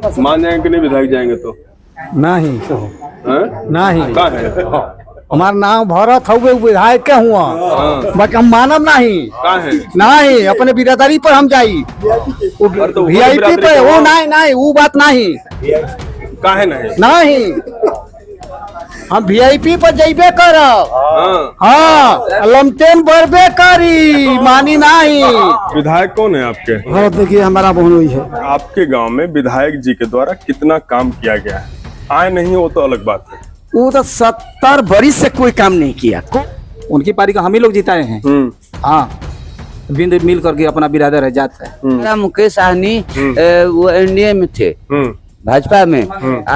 मान जाएंगे कि नहीं विधायक जाएंगे तो? नहीं नहीं कहाँ है? हमारा नाम भरत हुए विधायक के हुआ बट हम मानव नहीं कहाँ है? नहीं अपने बिरादरी पर हम जाई तो वीआईपी पे वो नहीं वो बात नहीं कहाँ है? नहीं नहीं हम वीआईपी पर जइबे करब। हाँ लमटेन बढ़बे करी मानी नहीं। विधायक कौन है आपके? हाँ देखिए हमारा बहुनोई है। आपके गांव में विधायक जी के द्वारा कितना काम किया गया है? आए नहीं वो तो अलग बात है। वो तो 70 बरिस से कोई काम नहीं किया। उनकी पारी को हम ही लोग जिताए हैं। हाँ बिंद मिल करके अपना बिरादर है जाता है। मुकेश सहनी वो एनडीए में थे भाजपा में।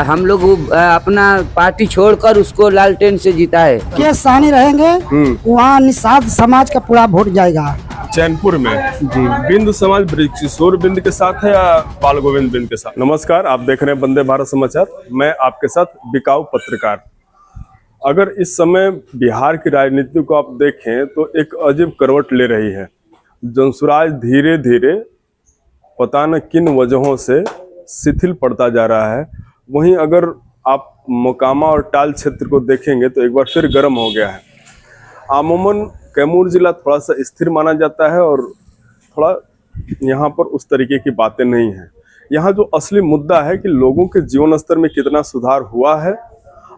हम लोग अपना पार्टी छोड़कर उसको लालटेन से जीता है। मुकेश सहनी रहेंगे वहाँ निषाद समाज का पूरा वोट जाएगा। चैनपुर में बिंद समाज किशोर बिंद के साथ है या बाल गोविंद बिंद के साथ? नमस्कार, आप देख रहे हैं वंदे भारत समाचार। मैं आपके साथ बिकाऊ पत्रकार। अगर इस समय बिहार की राजनीति को आप देखें तो एक अजीब करवट ले रही है। जनसुराज धीरे धीरे पता न किन वजहों से शिथिल पड़ता जा रहा है। वहीं अगर आप मोकामा और टाल क्षेत्र को देखेंगे तो एक बार फिर गर्म हो गया है। अमूमन कैमूर जिला थोड़ा सा स्थिर माना जाता है और थोड़ा यहाँ पर उस तरीके की बातें नहीं हैं। यहाँ जो असली मुद्दा है कि लोगों के जीवन स्तर में कितना सुधार हुआ है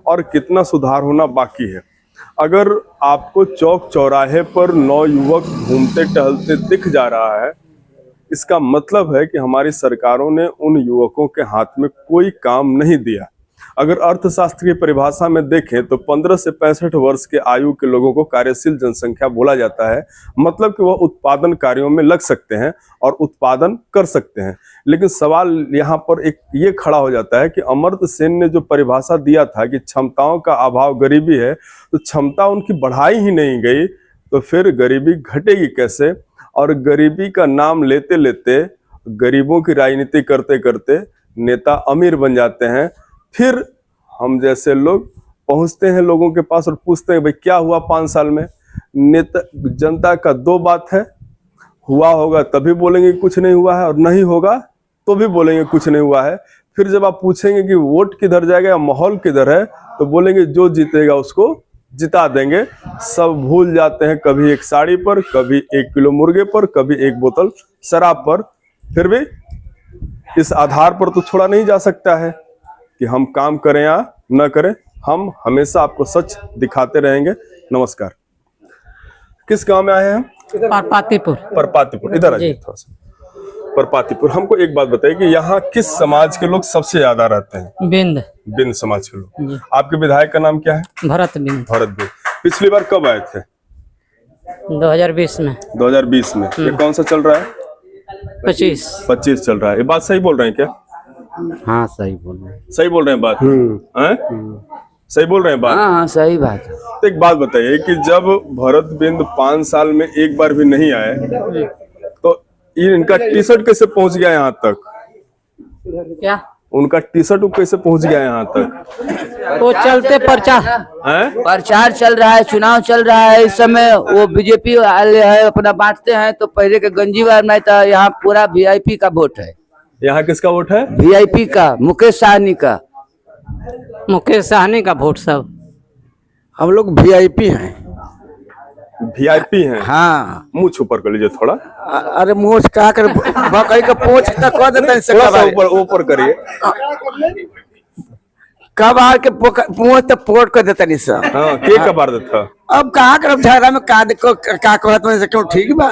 और कितना सुधार होना बाकी है। अगर आपको चौक चौराहे पर नौयुवक घूमते टहलते दिख जा रहा है, इसका मतलब है कि हमारी सरकारों ने उन युवकों के हाथ में कोई काम नहीं दिया। अगर अर्थशास्त्र की परिभाषा में देखें तो 15 से 65 वर्ष के आयु के लोगों को कार्यशील जनसंख्या बोला जाता है। मतलब कि वह उत्पादन कार्यों में लग सकते हैं और उत्पादन कर सकते हैं। लेकिन सवाल यहाँ पर एक ये खड़ा हो जाता है कि अमर्त्य सेन ने जो परिभाषा दिया था कि क्षमताओं का अभाव गरीबी है, तो क्षमता उनकी बढ़ाई ही नहीं गई तो फिर गरीबी घटेगी कैसे? और गरीबी का नाम लेते लेते गरीबों की राजनीति करते करते नेता अमीर बन जाते हैं। फिर हम जैसे लोग पहुंचते हैं लोगों के पास और पूछते हैं भाई क्या हुआ 5 साल में? नेता जनता का दो बात है, हुआ होगा तभी बोलेंगे कुछ नहीं हुआ है और नहीं होगा तो भी बोलेंगे कुछ नहीं हुआ है। फिर जब आप पूछेंगे कि वोट किधर जाएगा या माहौल किधर है तो बोलेंगे जो जीतेगा उसको जिता देंगे। सब भूल जाते हैं, कभी एक साड़ी पर, कभी 1 किलो मुर्गे पर, कभी 1 बोतल शराब पर। फिर भी इस आधार पर तो छोड़ा नहीं जा सकता है कि हम काम करें या न करें, हम हमेशा आपको सच दिखाते रहेंगे। नमस्कार, किस गांव में आए हैं? परपातीपुर। इधर आइए थोड़ा सा। परपातीपुर। हमको एक बात बताइए कि यहाँ किस समाज के लोग सबसे ज्यादा रहते हैं? बिंद समाज के लोग। आपके विधायक का नाम क्या है? भरत बिंद। पिछली बार कब आए थे? 2020 में। 2020 में। ये कौन सा चल रहा है? 25 चल रहा है। ये बात सही बोल रहे हैं क्या? हाँ सही बोल रहे हैं। सही बोल रहे हैं बात? सही बोल रहे हैं बात? हाँ सही बात है। तो एक बात बताइए कि जब भरत बिंद 5 साल में एक बार भी नहीं आए तो इनका टी शर्ट कैसे पहुंच गया यहाँ तक? क्या उनका टी शर्ट कैसे पहुंच गया यहाँ तक? वो चलते प्रचार चल रहा है, चुनाव चल रहा है इस समय। वो बीजेपी वाले है अपना बांटते हैं तो पहले के गंजी वार में था। यहाँ पूरा वीआईपी का वोट है। यहाँ किसका वोट है? वीआईपी का, मुकेश सहनी का। मुकेश सहनी का वोट। सब हम लोग वीआईपी हैं। वीआईपी हैं? हाँ। मुंह ऊपर कर लीजिए थोड़ा। अरे मुँह कहा कर बकरी का पोंछ तक कर देते हैं। ऊपर करिए। कब आ के मुँह तक पोट कर देते नहीं सर। हाँ के कबार देता। अब कहा कर झगड़ा में का कहत में क्यों ठीक बा?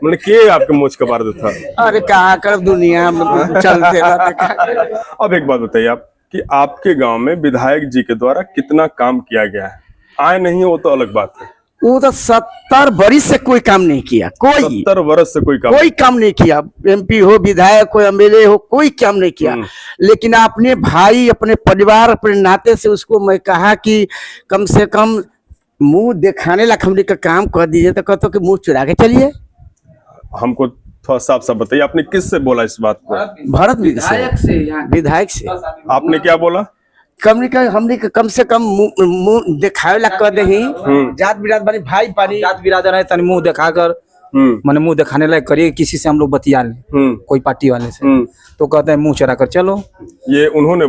मतलब के आपके मुझ कबार देता। अरे कहा कर दुनिया में चलते रहते। अब एक बात बताइए आप कि आपके गांव में विधायक जी के द्वारा कितना काम किया गया है? आए नहीं वो तो अलग बात है। वो तो 70 बरिस से कोई काम नहीं किया। 70 वर्ष से कोई काम नहीं किया। एमपी हो, विधायक हो, एमएलए हो, कोई काम नहीं किया। लेकिन अपने भाई, अपने परिवार, अपने नाते से उसको मैं कहा कि कम से कम मुंह दिखाने ला हमने का काम कर दीजिए। तो कहते कि मुंह चुरा के चलिए। हमको थोड़ा साफ साफ बताइए आपने किससे बोला इस बात को? भरत विधायक से। आपने क्या बोला? हमने कम से कम मुंह दिखावे ला कर दे। जात बिरादर बनी, भाई पानी, जात बिरादर है तनी मुंह दिखाकर मैंने मुंह दिखाने लायक करिए, किसी से हम लोग बतिया लें, कोई पार्टी वाले से। तो कहते हैं मुंह चढ़ा कर चलो। ये उन्होंने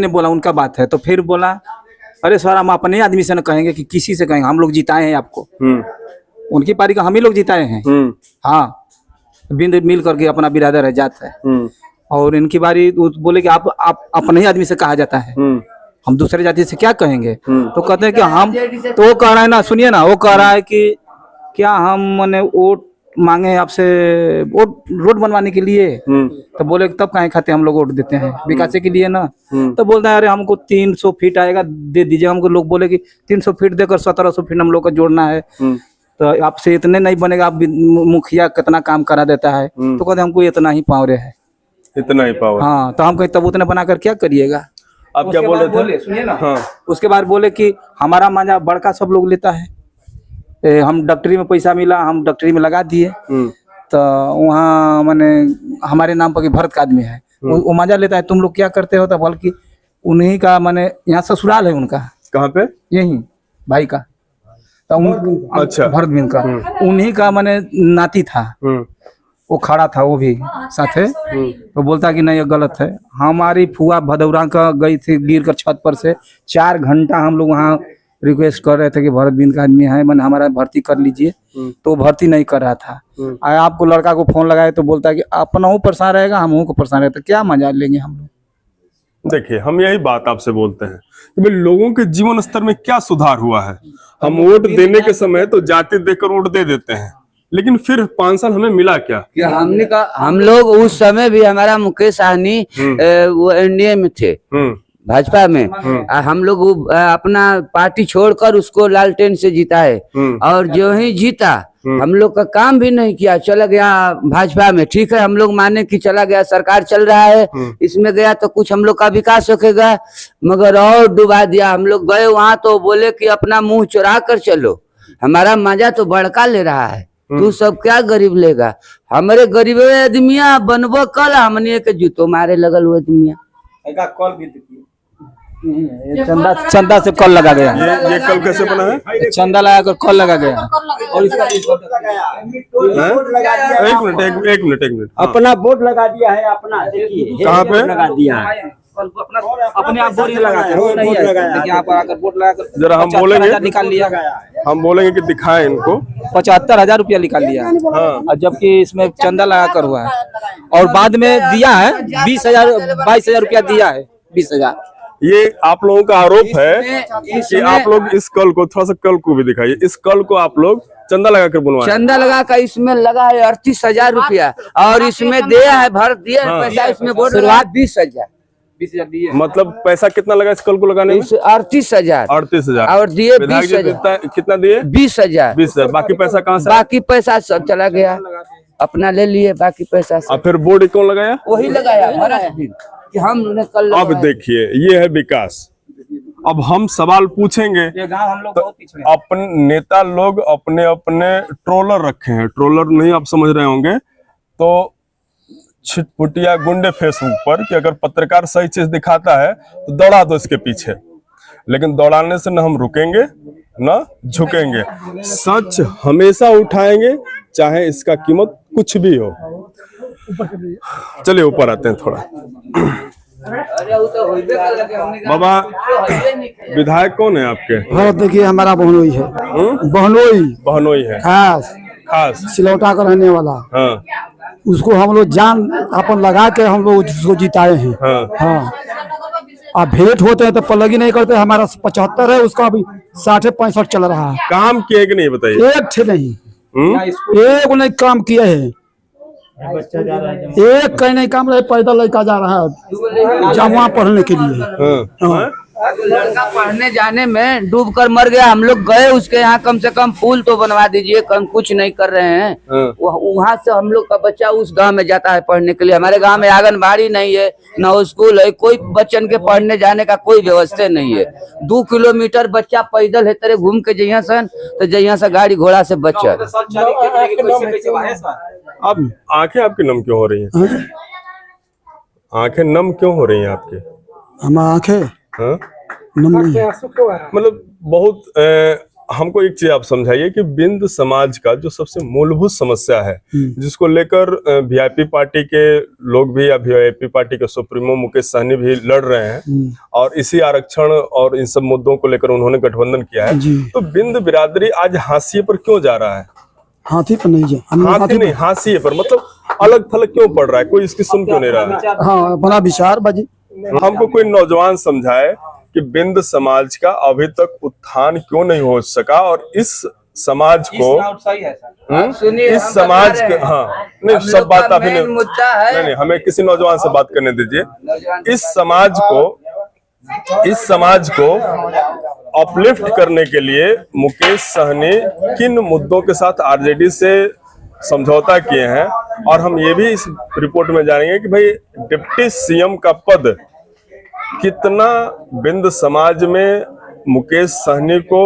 बोला उनका बात है। तो फिर बोला अरे सर हम अपने आदमी से न कहेंगे कि किसी से कहेंगे, हम लोग जिताए हैं आपको। उनकी पारी का हम ही लोग जिताए हैं। हाँ, बिंद मिल करके अपना बिरादर है, जात है। और इनकी बारी बोले कि आप अपने ही आदमी से कहा जाता है, हम दूसरे जाति से क्या कहेंगे। तो कहते हैं कि हम, तो वो कह रहा है ना, सुनिए ना, वो कह रहा है कि क्या हम मैंने वोट मांगे आपसे, वोट रोड बनवाने के लिए। तो बोले तब काहे खाते हम लोग वोट देते हैं, विकास के लिए ना। तो बोलता है अरे हमको 300 फीट आएगा, दे दीजिए हमको। लोग बोले कि 300 फीट देकर 1700 फीट हम लोग का जोड़ना है, तो आपसे इतने नहीं बनेगा। आप मुखिया कितना काम करा देता है। तो कहते हमको इतना ही पावरे है, इतना ही पावर। हाँ, तो हम कहीं तब उतने बनाकर क्या करिएगा। आप क्या बोल रहे थे? सुनिए ना। हाँ। उसके बाद बोले कि हमारा मजा बड़का सब लोग लेता है, हम डॉक्टरी में पैसा मिला, हम डॉक्टरी में लगा दिए। तो वहाँ मैंने हमारे नाम पर कि भरत का आदमी है, वो मजा लेता है, तुम लोग क्या करते हो। तो बल्कि उन्हीं का मैंने यहाँ ससुराल है उनका। कहाँ पे? यही भाई का। तो अच्छा, भरत बिन का उन्हीं का मैंने नाती था। वो खड़ा था, वो भी साथ है। तो बोलता कि नहीं ये गलत है। हमारी फुआ भदौरा का गई थी, गिर कर छत पर से 4 घंटा हम लोग वहाँ रिक्वेस्ट कर रहे थे कि भरत बिन का आदमी है, मैंने हमारा भर्ती कर लीजिए। तो भर्ती नहीं कर रहा था। आपको लड़का को फोन लगाए तो बोलता है कि अपना हूँ परेशान रहेगा, हम को परेशान रहता, क्या मजा लेंगे हम लोग। देखिए, हम यही बात आपसे बोलते हैं कि भाई लोगों के जीवन स्तर में क्या सुधार हुआ है। हम वोट देने के समय तो जाति देखकर वोट दे देते हैं, लेकिन फिर 5 साल हमें मिला क्या? हमने का, हम लोग उस समय भी हमारा मुकेश सहनी वो एनडीए में थे, भाजपा में। हम लोग अपना पार्टी छोड़कर उसको लालटेन से जिताए। और जो ही जीता, हम लोग का काम भी नहीं किया, चला गया भाजपा में। ठीक है, हम लोग माने कि चला गया, सरकार चल रहा है, इसमें गया तो कुछ हम लोग का विकास होगा, मगर और डुबा दिया। हम लोग गए वहां तो बोले कि अपना मुंह चुरा कर चलो, हमारा मजा तो बड़का ले रहा है, तू सब क्या गरीब लेगा। हमारे गरीब आदमिया बनबो कल, हमने के जूतो मारे लगल वो आदमिया। चंदा से कल लगा गया। ये कल कैसे बना है? चंदा लगा कर कल लगा गया। और इसका एक मिनट अपना बोर्ड लगा दिया है, अपना कहाँ पे लगा दिया है, अपने आप बोर्ड लगा कर यहाँ पर आकर बोर्ड लगाकर जरा हम बोलेंगे, निकाल लिया। हम बोलेंगे कि दिखाएं इनको। 75,000 रुपया निकाल लिया। हाँ। जबकि इसमें चंदा लगा कर हुआ है। और बाद में दिया है 20,000 22,000 रुपया दिया है, 20,000। ये आप लोगों का आरोप है कि आप लोग इस कल को, थोड़ा सा कल को भी दिखाइए, इस कल को आप लोग चंदा लगा कर बनवाए। चंदा लगा कर इसमें लगा है 38,000 रुपया, और इसमें दिया है भर दिया है पैसा, इसमें बोर्ड लगा 20,000 दिए। मतलब पैसा कितना लगा इस कल को लगाने में? 38,000 और दिए 20,000। कितना दिए? 20,000। 20,000। बाकी पैसा कहाँ से? बाकी पैसा सब चला गया, अपना ले लिए बाकी पैसा से। और फिर बोर्ड कौन लगाया? वही लगाया भरत बिन कि हमने कल। अब देखिए, ये है विकास। अब हम सवाल पूछेंगे। ये गांव हम लोग बहुत पीछे हैं। अपने नेता लोग अपने अपने ट्रोलर रखे हैं, ट्रोलर नहीं आप समझ रहे होंगे, तो छिटपुटिया गुंडे फेसबुक पर कि अगर पत्रकार सही चीज दिखाता है तो दौड़ा दो इसके पीछे। लेकिन दौड़ाने से न हम रुकेंगे न झुकेंगे, सच हमेशा उठाएंगे, चाहे इसका कीमत कुछ भी हो। चलिए ऊपर आते हैं थोड़ा। बाबा, विधायक कौन है आपके? भरत देखिए हमारा बहनोई है, बहनोई है, खास सिलौटा का रहने वाला। हाँ। उसको हम लोग जान अपन लगा के हम लोग उसको जिताए हैं। हाँ। अब भेंट होते हैं तो पलगी नहीं करते। हमारा 75 है, उसका अभी 60-65 चल रहा है। काम किए कि नहीं बताइए? एक थे नहीं, एक नहीं काम किए है, एक कहीं नहीं काम रहे। पैदल लड़का जा रहा है जमुआ पढ़ने के लिए। लड़का पढ़ने जाने में डूब कर मर गया। हम लोग गए उसके यहाँ, कम से कम पुल तो बनवा दीजिए, कम कुछ नहीं कर रहे हैं। वहाँ से हम लोग का बच्चा उस गांव में जाता है पढ़ने के लिए। हमारे गांव में आंगनबाड़ी नहीं है, न स्कूल है, कोई बच्चन के पढ़ने जाने का कोई व्यवस्था नहीं है। 2 किलोमीटर बच्चा पैदल है तेरे घूम के जइया सन, तो जइया से गाड़ी घोड़ा से बच्चा। अब आंखें आपकी नम क्यों हो रही हैं? आंखें नम क्यों हो रही हैं आपकी? हमारी आंखें हाँ? नम नहीं है। मतलब बहुत हमको एक चीज आप समझाइए कि बिंद समाज का जो सबसे मूलभूत समस्या है, जिसको लेकर वीआईपी पार्टी के लोग भी या वीआईपी पार्टी के सुप्रीमो मुकेश सहनी भी लड़ रहे हैं और इसी आरक्षण और इन सब मुद्दों को लेकर उन्होंने गठबंधन किया है, तो बिंद बिरादरी आज हाशिए पर क्यों जा रहा है? हाथी पर नहीं जा हाथी नहीं, हाशिए पर मतलब अलग थलग क्यों पड़ रहा है? कोई इसकी सुन क्यों नहीं रहा है? हाँ, बड़ा विचार बाजी। हमको कोई नौजवान समझाए कि बिंद समाज का अभी तक उत्थान क्यों नहीं हो सका और इस समाज को इस समाज के नहीं सब बात अभी नहीं, हमें किसी नौजवान से बात करने दीजिए। इस समाज को अपलिफ्ट करने के लिए मुकेश सहनी किन मुद्दों के साथ आरजेडी से समझौता किए हैं, और हम ये भी इस रिपोर्ट में जानेंगे कि भाई डिप्टी सीएम का पद कितना बिंद समाज में मुकेश सहनी को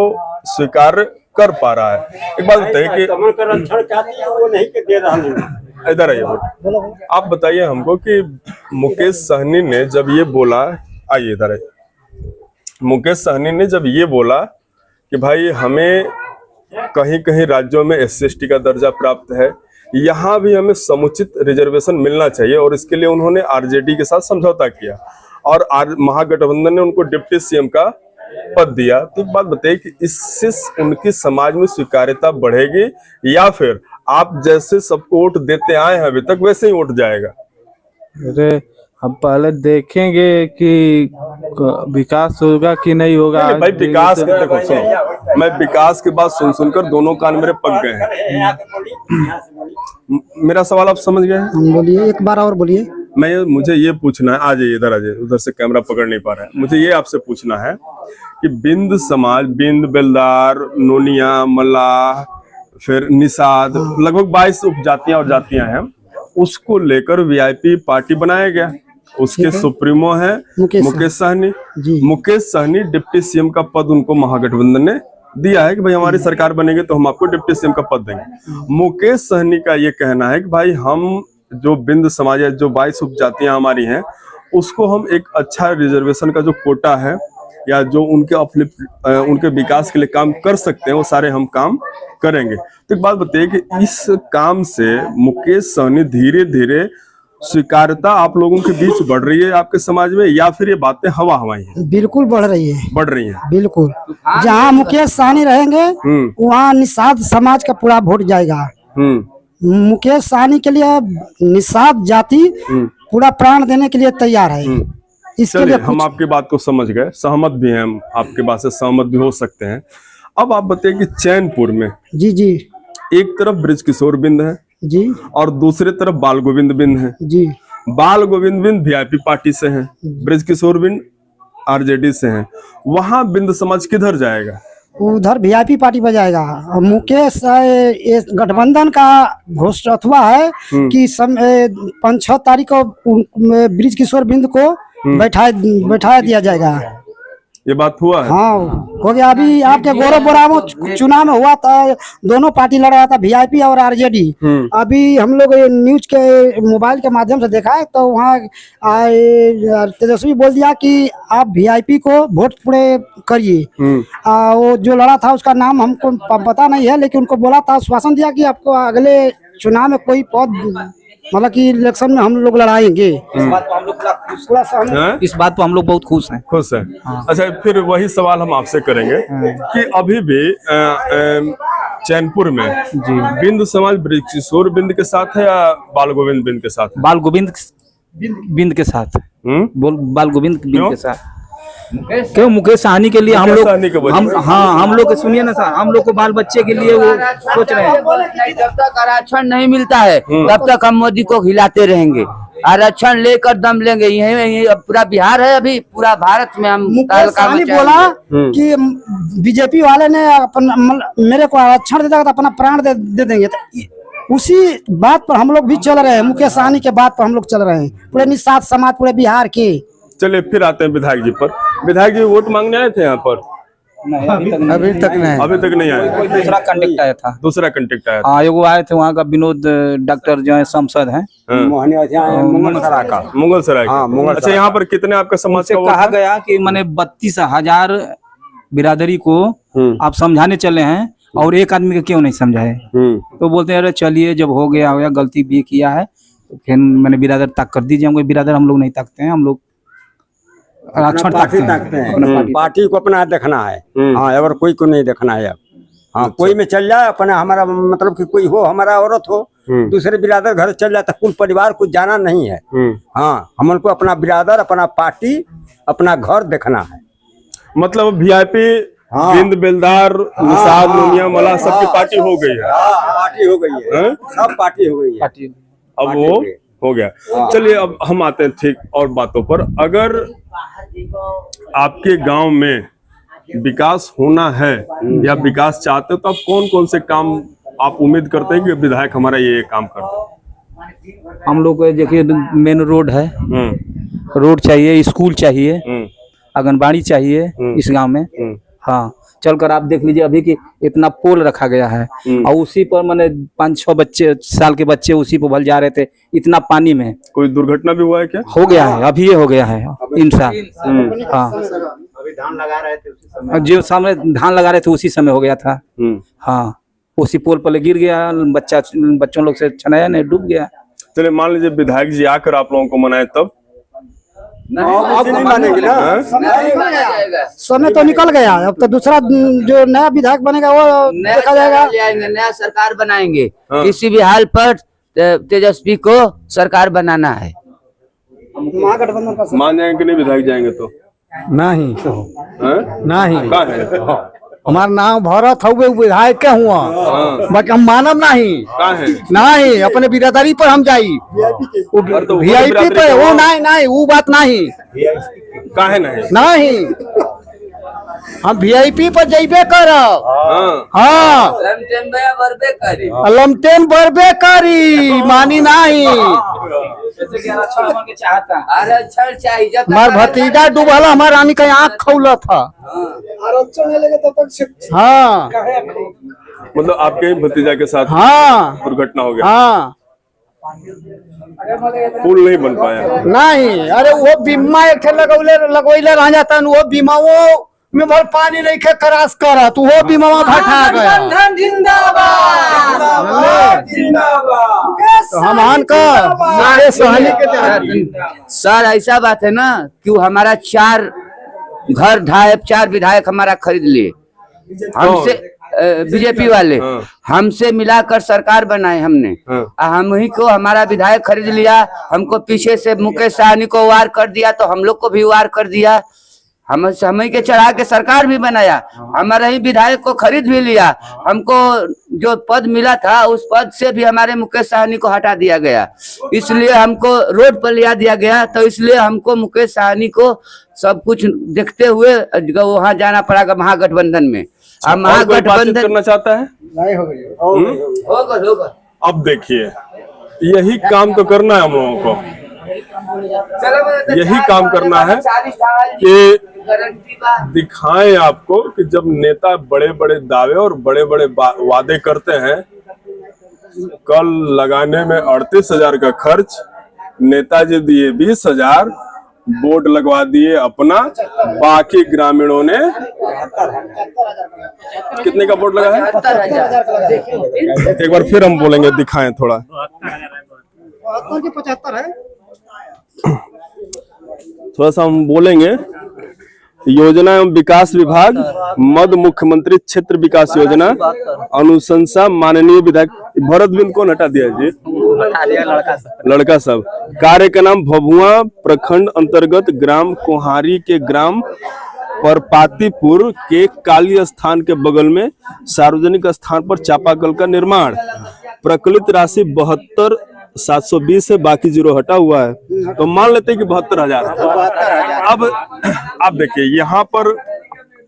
स्वीकार कर पा रहा है। एक बात बताइए कि इधर आइए, आप बताइए हमको कि मुकेश सहनी ने जब ये बोला, आइए इधर आइए, मुकेश सहनी ने जब ये बोला कि भाई हमें कहीं कहीं राज्यों में SC/ST का दर्जा प्राप्त है, यहाँ भी हमें समुचित रिजर्वेशन मिलना चाहिए, और इसके लिए उन्होंने आरजेडी के साथ समझौता किया और महागठबंधन ने उनको डिप्टी सीएम का पद दिया। तो एक बात बताइए कि इससे उनकी समाज में स्वीकार्यता बढ़ेगी या फिर आप जैसे सबको वोट देते आए हैं अभी तक वैसे ही वोट जाएगा? अरे हम पहले देखेंगे कि विकास होगा कि नहीं होगा। नहीं, भाई विकास के देखो सुनो, मैं विकास की बात सुन सुनकर दोनों कान मेरे पक गए हैं। मेरा सवाल आप समझ गए हैं? बोलिए, एक बार और बोलिए। मुझे ये पूछना है, आ जाइए इधर, आ जाइए, उधर से कैमरा पकड़ नहीं पा रहा है। मुझे ये आपसे पूछना है कि बिंद समाज, बिंद, बेलदार, नोनिया, मल्लाह, फिर निषाद, लगभग 22 उपजातियां और जातियां हैं, उसको लेकर वीआईपी पार्टी बनाया गया। उसके सुप्रीमो है मुकेश सहनी। मुकेश सहनी डिप्टी सीएम का पद उनको महागठबंधन ने दिया है कि भाई हमारी सरकार बनेगी तो हम आपको डिप्टी सीएम का पद देंगे। मुकेश सहनी का ये कहना है कि भाई हम जो बिंद समाज है, जो 22 उपजातियां हमारी हैं, उसको हम एक अच्छा रिजर्वेशन का जो कोटा है या जो उनके विकास के लिए काम कर सकते हैं वो सारे हम काम करेंगे। तो एक बात बताइए कि इस काम से मुकेश सहनी धीरे धीरे स्वीकार्यता आप लोगों के बीच बढ़ रही है आपके समाज में, या फिर ये बातें हवा हवाई हैं? बिल्कुल बढ़ रही है, बढ़ रही हैं। बिल्कुल। जहाँ मुकेश सहनी रहेंगे वहाँ निषाद समाज का पूरा वोट जाएगा। मुकेश सहनी के लिए निषाद जाति पूरा प्राण देने के लिए तैयार है। इसके लिए हम आपकी बात को समझ गए, सहमत भी हैं, हम आपके बात से सहमत भी हो सकते हैं। अब आप बताइए कि चैनपुर में जी एक तरफ बृजकिशोर बिंद है जी और दूसरे तरफ बाल गोविंद बिंद है जी। बाल गोविंद बिंद वीआईपी पार्टी से हैं, बृजकिशोर बिंद आरजेडी से हैं। वहां बिंद समाज किधर जाएगा? उधर वीआईपी पार्टी पर जाएगा। और मुकेश गठबंधन का घोषणा है कि 5-6 तारीख को बृजकिशोर बिंद को बैठा दिया जाएगा। ये बात हुआ है? हाँ, हो गया। अभी आपके गौरव बोरामो चुनाव में हुआ था, दोनों पार्टी लड़ रहा था, वीआईपी और आरजेडी। अभी हम लोग न्यूज के मोबाइल के माध्यम से देखा है तो वहाँ तेजस्वी बोल दिया कि आप वीआईपी को वोट पूरे करिए। वो जो लड़ा था उसका नाम हमको पता नहीं है, लेकिन उनको बोला था, आश्वासन दिया कि आपको अगले चुनाव में कोई पद, मतलब कि इलेक्शन में हम लोग लड़ाएंगे। इस बात पर हम लोग पूरा सहमत, इस बात पर हम लोग बहुत खुश हैं। खुश है। अच्छा, फिर वही सवाल हम आपसे करेंगे कि अभी भी चैनपुर में बिंद समाज बृजकिशोर बिंद के साथ है या बाल गोविंद बिंद के साथ? बाल गोविंद बिंद के साथ। बाल गोविंद बिंद के साथ। क्यों? मुकेश सहनी के लिए हम लोग सुनिए ना सर, हम लोग को बाल बच्चे के लिए वो सोच रहे हैं। जब तक आरक्षण नहीं मिलता है तब तक हम मोदी को हिलाते रहेंगे। आरक्षण लेकर दम लेंगे। यही पूरा बिहार है, अभी पूरा भारत में हम मुकेश सहनी बोला कि बीजेपी वाले ने मेरे को आरक्षण देगा तो अपना प्राण दे देंगे। तो उसी बात पर हम लोग भी चल रहे हैं, मुकेश सहनी के बात पर हम लोग चल रहे हैं, पूरे निषाद समाज, पूरे बिहार के। चलिए फिर आते हैं विधायक जी पर। विधायक जी वोट मांगने आए थे यहाँ पर? नहीं, अभी तक नहीं आए। कोई दूसरा कंटेक्ट आया था। दूसरा कंटेक्ट आया था। हाँ, एगो आए थे वहाँ का विनोद डॉक्टर जो है सांसद हैं, मुगल सराय। अच्छा, यहाँ पर कितने आपका समाज से कहा गया कि मैंने 32,000 बिरादरी को आप समझाने चले हैं और एक आदमी को क्यों नहीं समझाए? तो बोलते हैं अरे चलिए जब हो गया गलती भी किया है तो फिर मैंने बिरादर ताक कर दीजिए। हमको बिरादर हम लोग नहीं ताकते हैं, हम लोग आरक्षण ताकते हैं। अपना पार्टी को अपना देखना है। हाँ, और कोई को नहीं देखना है अब। हाँ, कोई में चल जाए अपना, हमारा मतलब कि कोई हो, हमारा औरत हो, दूसरे बिरादर घर चल जाता, कुल परिवार को जाना नहीं है। हाँ, हमको अपना बिरादर, अपना पार्टी, अपना घर देखना है। मतलब वीआईपी बिंद बेलदार निषाद नोनिया मला सबकी पार्टी हो गई है। पार्टी हो गई है, सब पार्टी हो गई है। अब वो हो गया। चलिए अब हम आते हैं ठीक और बातों पर। अगर आपके गांव में विकास होना है या विकास चाहते हो तो आप कौन कौन से काम आप उम्मीद करते हैं कि विधायक हमारा ये काम करते? हम लोग को देखिए मेन रोड है, रोड चाहिए, स्कूल चाहिए, आंगनबाड़ी चाहिए इस गांव में। हाँ, चलकर आप देख लीजिए अभी कि इतना पोल रखा गया है और उसी पर मैंने 5-6 साल के बच्चे उसी पर भल जा रहे थे इतना पानी में। कोई दुर्घटना भी हुआ है क्या? हो गया है, अभी ये हो गया है इंसान। हाँ, अभी धान लगा रहे थे उसी समय, जो सामने धान लगा रहे थे उसी समय हो गया था। हाँ, उसी पोल पर गिर गया, बच्चों लोग से छनाया नहीं, डूब गया। चलिए मान लीजिए विधायक जी आकर आप लोगों को मनाए तब नहीं मानेंगे ना। समय तो निकल गया, अब तो दूसरा जो नया विधायक बनेगा वो देखा जाएगा। नया सरकार बनाएंगे। किसी भी हाल पर तेजस्वी को सरकार बनाना है। महागठबंधन का मान जाएंगे कि नहीं विधायक जाएंगे तो? नहीं नहीं, कहाँ है? हमारा नाम भरत हुए विधायक के हुआ, बाकी हम मानव नहीं। कहाँ है? नहीं, अपने बिरादरी पर हम जाई, वीआईपी पे वो नहीं, वो बात नहीं। कहाँ है? नहीं नहीं, हम वीआईपी पर जइबे करब। हाँ, लमटेन बरबे करी, मानी नहीं। आरक्षण चाहिए। हमार भतीजा डूबल, हमार रानी का आँख खौला था। आरक्षण नहीं लगे तब तक। हाँ, मतलब आपके भतीजा के साथ हाँ, दुर्घटना हो गया। हाँ, पुल नहीं बन पाया। नहीं, अरे वो बीमा एक लगवैले रह जाता, वो बीमा वो में भर पानी नहीं खे क्रॉस करा तो वो बीमा घटा गया। तो हम सर ऐसा बात है ना कि वो हमारा 4 घर ढाए, 4 विधायक हमारा खरीद लिए हमसे, बीजेपी वाले हमसे मिलाकर सरकार बनाए हमने। हम ही को हमारा विधायक खरीद लिया, हमको पीछे से मुकेश सहनी को वार कर दिया तो हम लोग को भी वार कर दिया। हम ही के चढ़ा के सरकार भी बनाया, हमारे ही विधायक को खरीद भी लिया। हमको जो पद मिला था उस पद से भी हमारे मुकेश सहनी को हटा दिया गया, इसलिए हमको रोड पर लिया दिया गया। तो इसलिए हमको मुकेश सहनी को सब कुछ देखते हुए वहां जाना पड़ेगा महागठबंधन में। अब महागठबंधन करना चाहता है। होगा। अब देखिए यही काम तो करना है हम लोगों को, यही काम करना है कि दिखाएं आपको कि जब नेता बड़े बड़े दावे और बड़े बड़े वादे करते हैं, कल लगाने में 38,000 का खर्च, नेताजी दिए 20,000, बोर्ड लगवा दिए अपना, बाकी ग्रामीणों ने कितने का बोर्ड लगा है? 70,000। एक बार फिर हम बोलेंगे, दिखाएं थोड़ा। 75 है। थोड़ा सा हम बोलेंगे। योजना एवं विकास विभाग, मध्य मुख्यमंत्री क्षेत्र विकास योजना, अनुशंसा माननीय विधायक भरत बिंद को हटा दिया जी, लड़का सब। कार्य का नाम भभुआ प्रखंड अंतर्गत ग्राम कोहारी के ग्राम परपातीपुर के काली स्थान के बगल में सार्वजनिक स्थान पर चापाकल का निर्माण। प्रकलित राशि 72,720 है, बाकी 0 हटा हुआ है, तो मान लेते हैं कि 72,000। अब देखिए यहाँ पर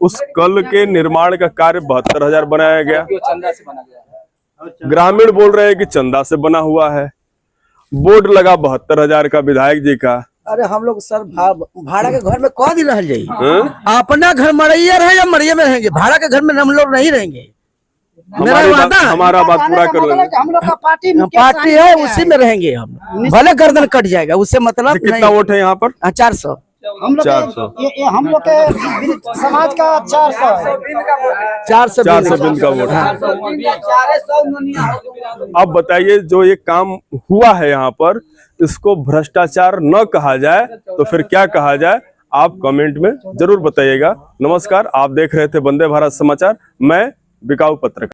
उस कल के निर्माण का कार्य 72,000 बनाया गया। ग्रामीण बोल रहे हैं कि चंदा से बना हुआ है। बोर्ड लगा 72,000 का विधायक जी का। अरे हम लोग सर भाड़ा के घर में कौन दिन रह जाइए? अपना घर मरैया रहे या मरिया में रहेंगे, भाड़ा के घर में हम लोग नहीं रहेंगे। हमारा बात पूरा कर लेंगे। हम लोग का पार्टी है, उसी में रहेंगे हम, भले गर्दन कट जाएगा, उससे मतलब कितना वोट है यहाँ पर? 400। हम लोग 400। ये हम लोग के समाज का 400 है। 400 400 बिंद का वोट है। अब बताइए, जो ये काम हुआ है यहाँ पर, इसको भ्रष्टाचार न कहा जाए तो फिर क्या कहा जाए? आप कमेंट में जरूर बताइएगा। नमस्कार, आप देख रहे थे वंदे भारत समाचार। मैं बिकाऊ पत्रकार।